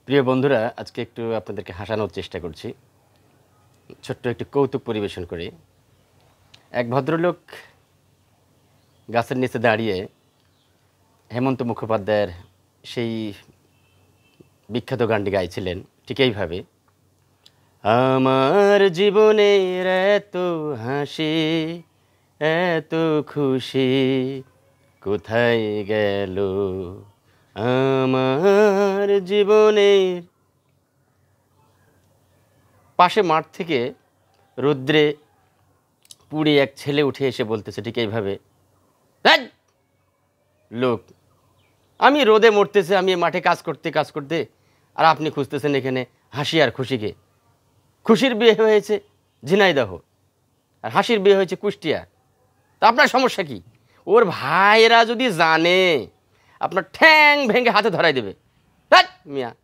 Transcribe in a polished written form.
প্রিয় বন্ধুরা, আজকে একটু আপনাদেরকে হাসানোর চেষ্টা করছি। ছোট্ট একটি কৌতুক পরিবেশন করি। এক ভদ্রলোক গাছের নিচে দাঁড়িয়ে হেমন্ত মুখোপাধ্যায়ের সেই বিখ্যাত গানটি গাইছিলেন ঠিক এইভাবে। আমার জীবনের এত হাসি, এত খুশি কোথায় গেল আমার জীবনের। পাশে মাঠ থেকে রৌদ্রে পুড়ে এক ছেলে উঠে এসে বলতেছে ঠিক এইভাবে, "ধ্যাৎ, লোক, আমি রোদে মরতেছে, আমি মাঠে কাজ করতে আর আপনি খুঁজতেছেন এখানে হাসি আর খুশিকে। খুশির বিয়ে হয়েছে ঝিনাইদহ আর হাসির বিয়ে হয়েছে কুষ্টিয়া, তা আপনার সমস্যা কি?" ওর ভাইয়েরা যদি জানে আপনার ঠ্যাং ভেঙে হাতে ধরাই দেবে। ধ্যাৎ মিয়া।